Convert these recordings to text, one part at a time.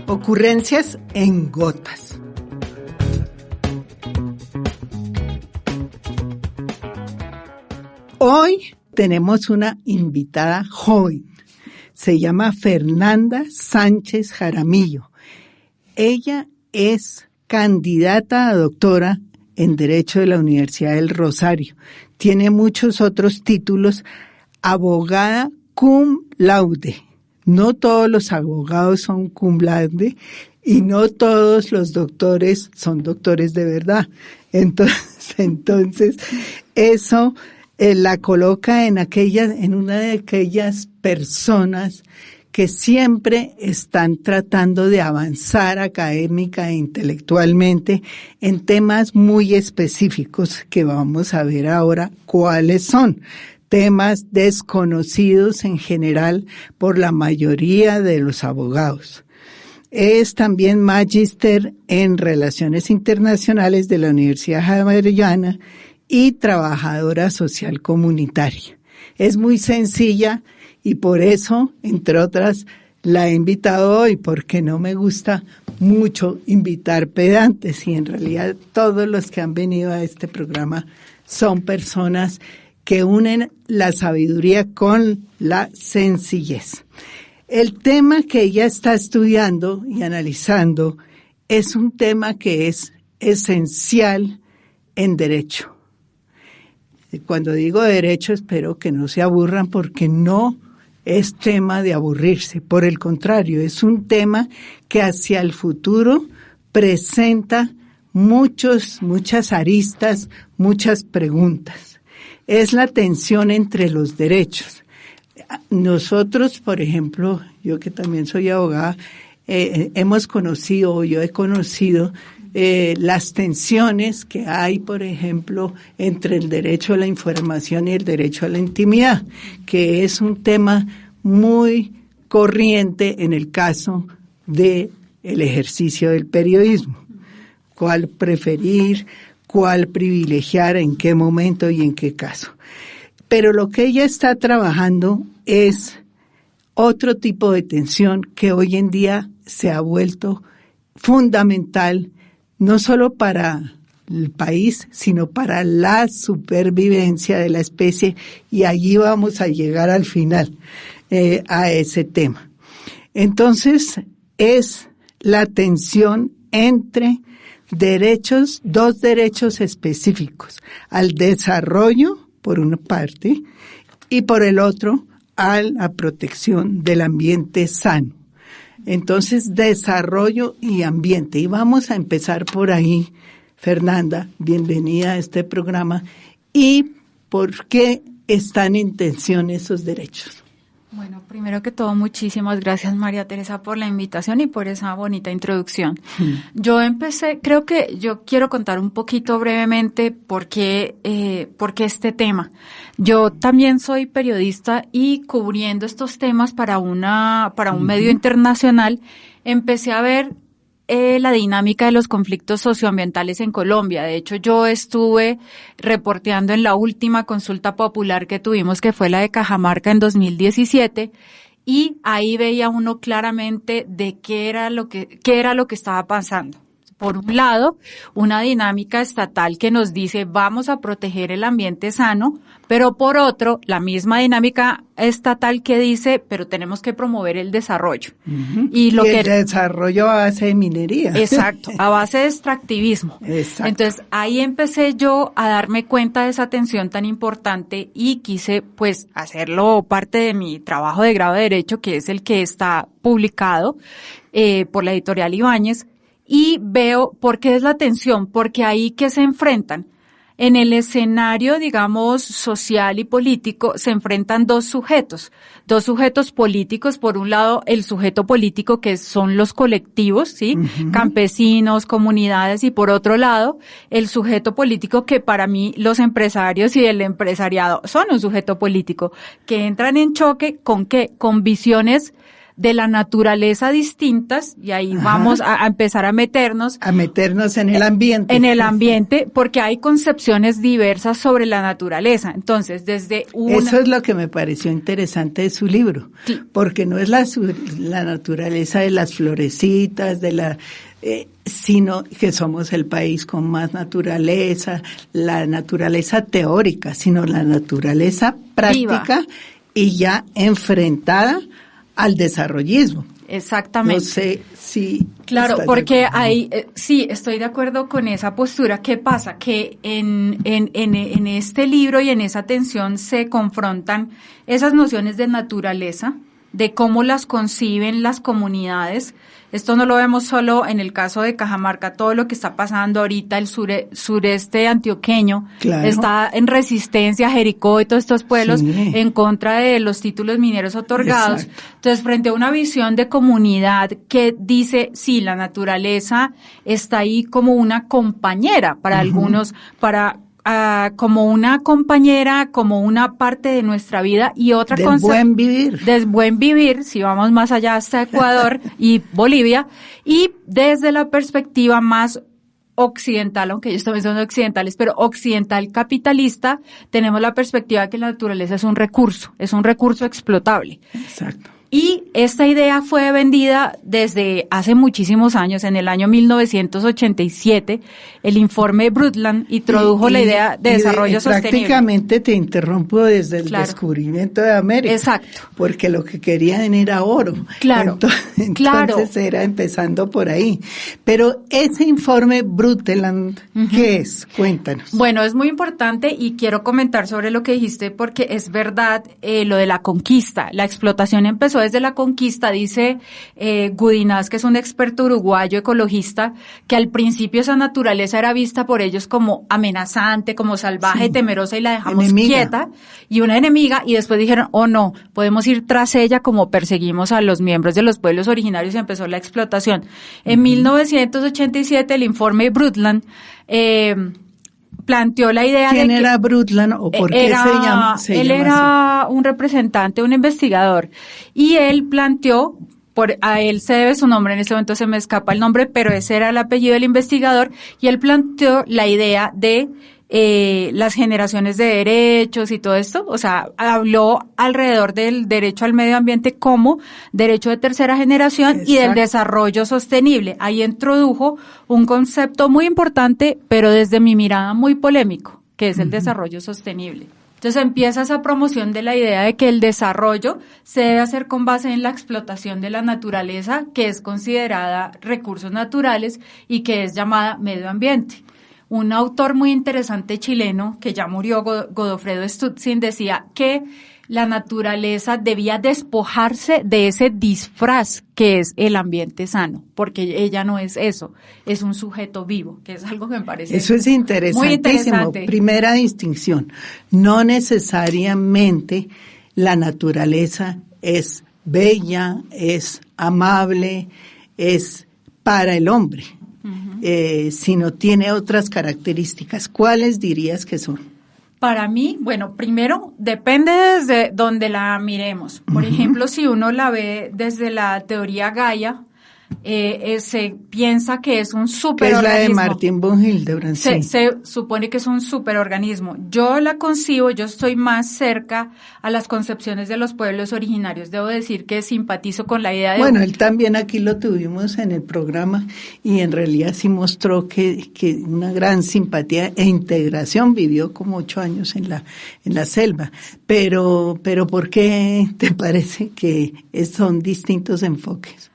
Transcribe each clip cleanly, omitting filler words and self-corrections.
Ocurrencias en gotas. Hoy tenemos una invitada joven. Se llama Fernanda Sánchez Jaramillo. Ella es candidata a doctora en Derecho de la Universidad del Rosario. Tiene muchos otros títulos. Abogada cum laude. No todos los abogados son cum laude y no todos los doctores son doctores de verdad. Entonces eso la coloca en una de aquellas personas que siempre están tratando de avanzar académica e intelectualmente en temas muy específicos que vamos a ver ahora cuáles son. Temas desconocidos en general por la mayoría de los abogados. Es también magíster en Relaciones Internacionales de la Universidad Javeriana y trabajadora social comunitaria. Es muy sencilla y por eso, entre otras, la he invitado hoy, porque no me gusta mucho invitar pedantes y en realidad todos los que han venido a este programa son personas que unen la sabiduría con la sencillez. El tema que ella está estudiando y analizando es un tema que es esencial en derecho. Cuando digo derecho, espero que no se aburran porque no es tema de aburrirse. Por el contrario, es un tema que hacia el futuro presenta muchas aristas, muchas preguntas. Es la tensión entre los derechos. Nosotros, por ejemplo, yo que también soy abogada, yo he conocido las tensiones que hay, por ejemplo, entre el derecho a la información y el derecho a la intimidad, que es un tema muy corriente en el caso del ejercicio del periodismo. ¿Cuál preferir? ¿Cuál privilegiar? ¿En qué momento y en qué caso? Pero lo que ella está trabajando es otro tipo de tensión que hoy en día se ha vuelto fundamental, no solo para el país, sino para la supervivencia de la especie, y allí vamos a llegar al final a ese tema. Entonces, es la tensión entre dos derechos específicos, al desarrollo, por una parte, y por el otro, a la protección del ambiente sano. Entonces, desarrollo y ambiente. Y vamos a empezar por ahí, Fernanda, bienvenida a este programa. ¿Y por qué están en tensión esos derechos? Bueno, primero que todo, muchísimas gracias, María Teresa, por la invitación y por esa bonita introducción. Yo creo que yo quiero contar un poquito brevemente por qué este tema. Yo también soy periodista y cubriendo estos temas para un medio internacional, empecé a ver la dinámica de los conflictos socioambientales en Colombia. De hecho, yo estuve reporteando en la última consulta popular que tuvimos, que fue la de Cajamarca en 2017, y ahí veía uno claramente de qué era lo que estaba pasando. Por un lado, una dinámica estatal que nos dice vamos a proteger el ambiente sano, pero por otro, la misma dinámica estatal que dice, pero tenemos que promover el desarrollo. Uh-huh. Y el desarrollo a base de minería. Exacto, a base de extractivismo. Exacto. Entonces, ahí empecé yo a darme cuenta de esa tensión tan importante y quise, pues, hacerlo parte de mi trabajo de grado de Derecho, que es el que está publicado por la editorial Ibáñez. Y veo por qué es la tensión, porque ahí que se enfrentan. En el escenario, digamos, social y político, se enfrentan dos sujetos políticos. Por un lado, el sujeto político, que son los colectivos, ¿sí? Uh-huh. Campesinos, comunidades, y por otro lado, el sujeto político, que para mí los empresarios y el empresariado son un sujeto político, que entran en choque ¿con qué? Con visiones de la naturaleza distintas, y ahí vamos a empezar a meternos. A meternos en el ambiente. En el ambiente, porque hay concepciones diversas sobre la naturaleza. Entonces, desde Eso es lo que me pareció interesante de su libro, sí, porque no es la naturaleza de las florecitas, sino que somos el país con más naturaleza, la naturaleza teórica, sino la naturaleza práctica y ya enfrentada al desarrollismo. Exactamente. No sé si... Claro, porque ahí sí, estoy de acuerdo con esa postura. ¿Qué pasa? Que en este libro y en esa tensión se confrontan esas nociones de naturaleza, de cómo las conciben las comunidades. Esto no lo vemos solo en el caso de Cajamarca, todo lo que está pasando ahorita, el sureste antioqueño, claro, está en resistencia, Jericó y todos estos pueblos, sí, en contra de los títulos mineros otorgados. Exacto. Entonces, frente a una visión de comunidad que dice, sí, la naturaleza está ahí como una compañera para algunos, como una compañera, como una parte de nuestra vida, y otra cosa. Buen vivir. Del buen vivir, si vamos más allá hasta Ecuador y Bolivia, y desde la perspectiva más occidental, aunque ellos también son occidentales, pero occidental capitalista, tenemos la perspectiva de que la naturaleza es un recurso explotable. Exacto. Y esta idea fue vendida desde hace muchísimos años. En el año 1987, el informe Brundtland introdujo la idea de desarrollo sostenible. Prácticamente te interrumpo desde el descubrimiento de América. Exacto. Porque lo que querían era oro. Claro. Entonces era empezando por ahí. Pero ese informe Brundtland, ¿qué es? Cuéntanos. Bueno, es muy importante y quiero comentar sobre lo que dijiste porque es verdad lo de la conquista. La explotación empezó desde la conquista, dice Gudinás, que es un experto uruguayo ecologista, que al principio esa naturaleza era vista por ellos como amenazante, como salvaje, sí, temerosa, y la dejamos quieta, y una enemiga, y después dijeron, oh no, podemos ir tras ella como perseguimos a los miembros de los pueblos originarios, y empezó la explotación. En 1987 el informe Brundtland planteó la idea de que... ¿Quién era Brundtland o por qué se llama era un representante, un investigador, y él planteó, a él se debe su nombre, en este momento se me escapa el nombre, pero ese era el apellido del investigador, y él planteó la idea de las generaciones de derechos y todo esto, o sea, habló alrededor del derecho al medio ambiente como derecho de tercera generación. Exacto. Y del desarrollo sostenible. Ahí introdujo un concepto muy importante, pero desde mi mirada muy polémico, que es el desarrollo sostenible. Entonces empieza esa promoción de la idea de que el desarrollo se debe hacer con base en la explotación de la naturaleza, que es considerada recursos naturales y que es llamada medio ambiente. Un autor muy interesante chileno, que ya murió, Godofredo Stutzin, decía que la naturaleza debía despojarse de ese disfraz que es el ambiente sano, porque ella no es eso, es un sujeto vivo, que es algo que me parece eso es interesantísimo. Muy interesante. Primera distinción, no necesariamente la naturaleza es bella, es amable, es para el hombre. Sino tiene otras características. ¿Cuáles dirías que son? Para mí, bueno, primero depende desde donde la miremos. Por ejemplo, si uno la ve desde la teoría Gaia, se piensa que es un superorganismo. Es la de Martin von Hildebrand. Se supone que es un superorganismo. Yo la concibo, yo estoy más cerca a las concepciones de los pueblos originarios. Debo decir que simpatizo con la idea de... Bueno, él también aquí lo tuvimos en el programa y en realidad sí mostró que una gran simpatía e integración. Vivió como 8 años en la selva. Pero ¿por qué te parece que son distintos enfoques?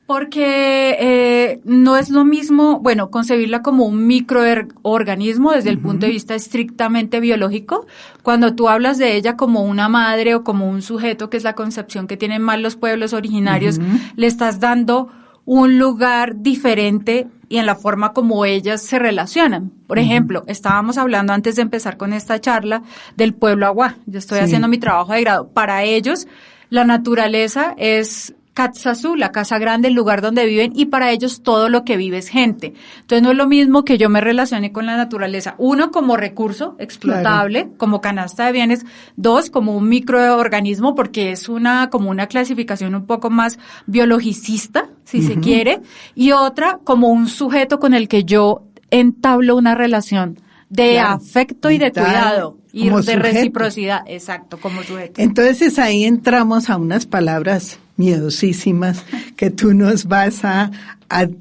Porque no es lo mismo, bueno, concebirla como un microorganismo desde el punto de vista estrictamente biológico. Cuando tú hablas de ella como una madre o como un sujeto, que es la concepción que tienen más los pueblos originarios, le estás dando un lugar diferente y en la forma como ellas se relacionan. Por ejemplo, estábamos hablando antes de empezar con esta charla del pueblo Aguá. Yo estoy haciendo mi trabajo de grado. Para ellos, la naturaleza es Katsasu, la casa grande, el lugar donde viven, y para ellos todo lo que vive es gente. Entonces no es lo mismo que yo me relacione con la naturaleza. Uno, como recurso explotable, claro, como canasta de bienes. Dos, como un microorganismo, porque es como una clasificación un poco más biologicista, si se quiere. Y otra, como un sujeto con el que yo entablo una relación de afecto y de cuidado y de sujeto, reciprocidad, exacto, como sujeto. Entonces ahí entramos a unas palabras miedosísimas que tú nos vas a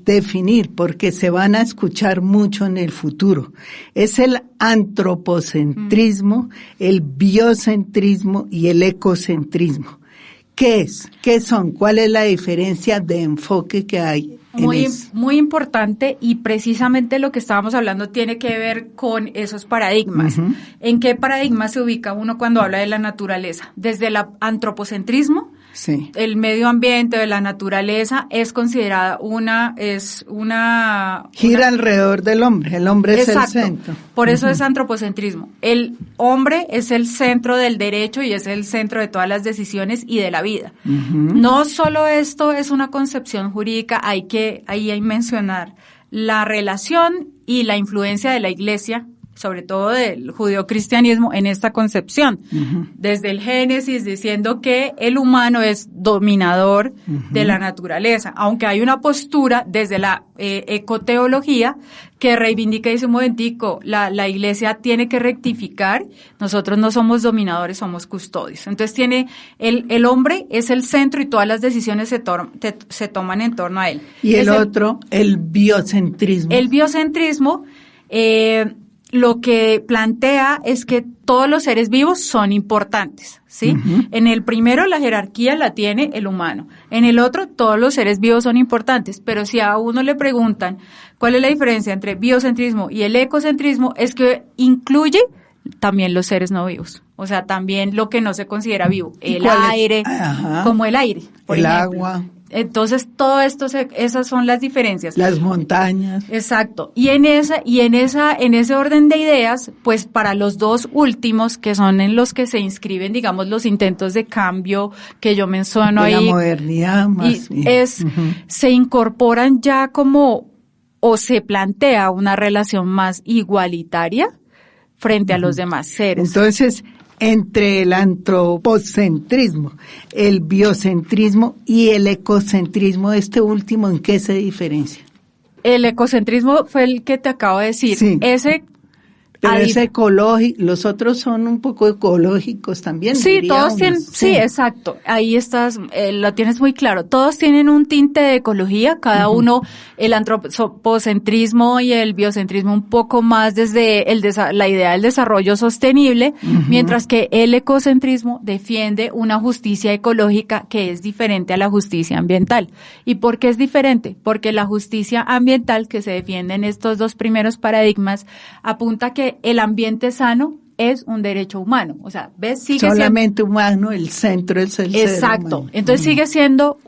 definir, porque se van a escuchar mucho en el futuro. Es el antropocentrismo, el biocentrismo y el ecocentrismo. ¿Qué es? ¿Qué son? ¿Cuál es la diferencia de enfoque que hay? Muy importante, y precisamente lo que estábamos hablando tiene que ver con esos paradigmas. Uh-huh. ¿En qué paradigma se ubica uno cuando habla de la naturaleza? Desde el antropocentrismo, sí, el medio ambiente de la naturaleza es considerada gira alrededor del hombre, el hombre es el centro. Por eso es antropocentrismo. El hombre es el centro del derecho y es el centro de todas las decisiones y de la vida. Uh-huh. No solo esto es una concepción jurídica, ahí hay que mencionar la relación y la influencia de la Iglesia, sobre todo del judeocristianismo, en esta concepción. Uh-huh. Desde el Génesis, diciendo que el humano es dominador de la naturaleza, aunque hay una postura desde la ecoteología que reivindica y dice un momentico, la Iglesia tiene que rectificar, nosotros no somos dominadores, somos custodios. Entonces el hombre es el centro y todas las decisiones se toman en torno a él. Y el otro, el biocentrismo. El biocentrismo, lo que plantea es que todos los seres vivos son importantes, ¿sí? Uh-huh. En el primero la jerarquía la tiene el humano. En el otro todos los seres vivos son importantes, pero si a uno le preguntan cuál es la diferencia entre biocentrismo y el ecocentrismo, es que incluye también los seres no vivos. O sea, también lo que no se considera vivo. El aire, como el aire, por el ejemplo. Agua. Entonces, todo esto, esas son las diferencias. Las montañas. Exacto. Y en ese orden de ideas, pues para los dos últimos, que son en los que se inscriben, digamos, los intentos de cambio que yo menciono ahí. La modernidad más. Se incorporan ya o se plantea una relación más igualitaria frente a los demás seres. Entonces, entre el antropocentrismo, el biocentrismo y el ecocentrismo, este último, ¿en qué se diferencia? El ecocentrismo fue el que te acabo de decir. Sí. Pero es ecológico, los otros son un poco ecológicos también. Sí, todos tienen, sí, exacto, ahí estás, lo tienes muy claro, todos tienen un tinte de ecología, cada uno, el antropocentrismo y el biocentrismo un poco más desde la idea del desarrollo sostenible, mientras que el ecocentrismo defiende una justicia ecológica que es diferente a la justicia ambiental. ¿Y por qué es diferente? Porque la justicia ambiental que se defiende en estos dos primeros paradigmas apunta que el ambiente sano es un derecho humano, o sea, ¿ves? Sigue solamente humano, el centro es el ser humano. Exacto, entonces sigue siendo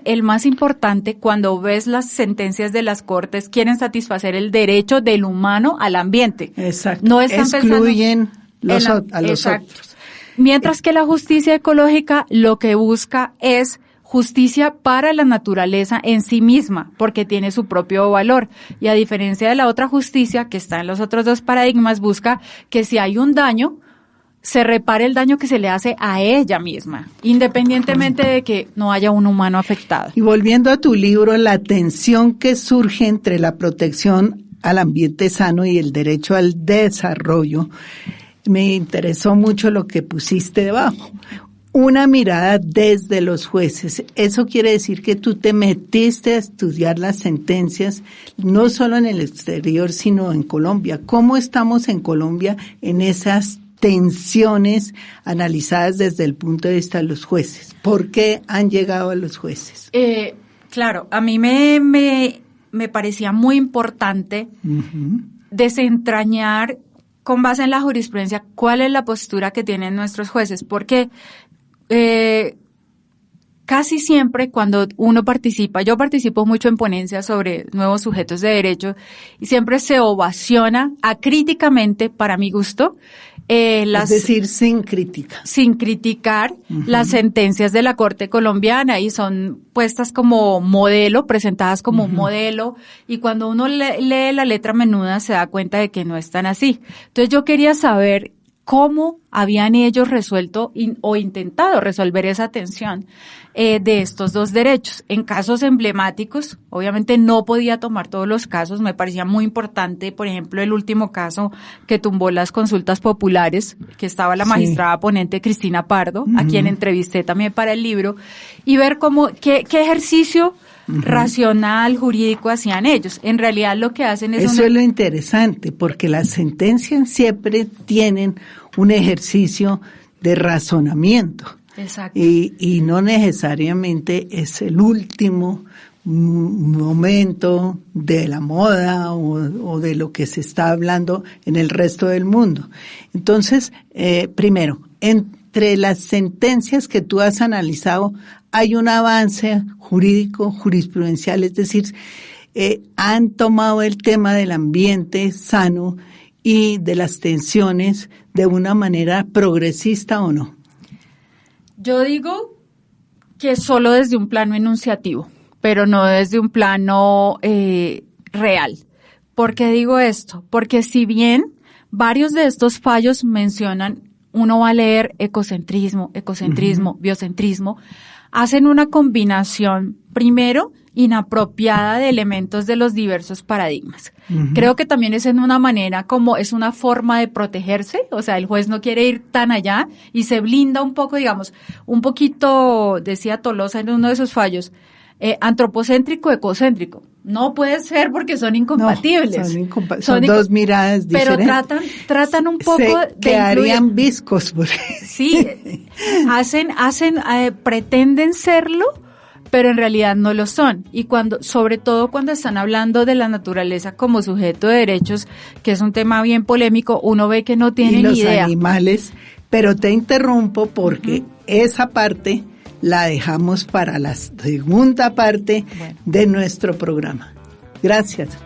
el más importante. Cuando ves las sentencias de las cortes, quieren satisfacer el derecho del humano al ambiente. Exacto, no están excluyen a los otros. Mientras que la justicia ecológica lo que busca es justicia para la naturaleza en sí misma, porque tiene su propio valor. Y a diferencia de la otra justicia, que está en los otros dos paradigmas, busca que si hay un daño, se repare el daño que se le hace a ella misma, independientemente de que no haya un humano afectado. Y volviendo a tu libro, la tensión que surge entre la protección al ambiente sano y el derecho al desarrollo, me interesó mucho lo que pusiste debajo. Una mirada desde los jueces. Eso quiere decir que tú te metiste a estudiar las sentencias, no solo en el exterior, sino en Colombia. ¿Cómo estamos en Colombia en esas tensiones analizadas desde el punto de vista de los jueces? ¿Por qué han llegado a los jueces? Claro, a mí me parecía muy importante desentrañar con base en la jurisprudencia cuál es la postura que tienen nuestros jueces, porque casi siempre cuando uno participa, yo participo mucho en ponencias sobre nuevos sujetos de derecho y siempre se ovaciona acríticamente, para mi gusto, Es decir, sin crítica. Sin criticar las sentencias de la Corte colombiana, y son puestas como modelo, presentadas como un modelo, y cuando uno lee la letra menuda se da cuenta de que no están así. Entonces yo quería saber cómo habían ellos resuelto o intentado resolver esa tensión de estos dos derechos. En casos emblemáticos, obviamente no podía tomar todos los casos, me parecía muy importante, por ejemplo, el último caso que tumbó las consultas populares, que estaba la magistrada ponente Cristina Pardo, a quien entrevisté también para el libro, y ver qué ejercicio racional, jurídico hacían ellos. En realidad lo que hacen es... Eso es lo interesante, porque las sentencias siempre tienen un ejercicio de razonamiento. Exacto. Y no necesariamente es el último momento de la moda o de lo que se está hablando en el resto del mundo. Entonces, primero, entre las sentencias que tú has analizado, hay un avance jurídico, jurisprudencial, es decir, han tomado el tema del ambiente sano y de las tensiones de una manera progresista, ¿o no? Yo digo que solo desde un plano enunciativo, pero no desde un plano real. ¿Por qué digo esto? Porque si bien varios de estos fallos mencionan, uno va a leer ecocentrismo, biocentrismo, hacen una combinación, primero, inapropiada de elementos de los diversos paradigmas. Creo que también es en una manera como es una forma de protegerse, o sea, el juez no quiere ir tan allá y se blinda un poco, digamos, un poquito, decía Tolosa en uno de sus fallos, antropocéntrico, ecocéntrico. No puede ser porque son incompatibles. No, son dos miradas diferentes. Pero tratan un poco de quedarían viscos. Porque... Sí, pretenden serlo, pero en realidad no lo son. Y sobre todo cuando están hablando de la naturaleza como sujeto de derechos, que es un tema bien polémico, uno ve que no tienen idea. Y los animales, pero te interrumpo porque esa parte la dejamos para la segunda parte de nuestro programa. Gracias.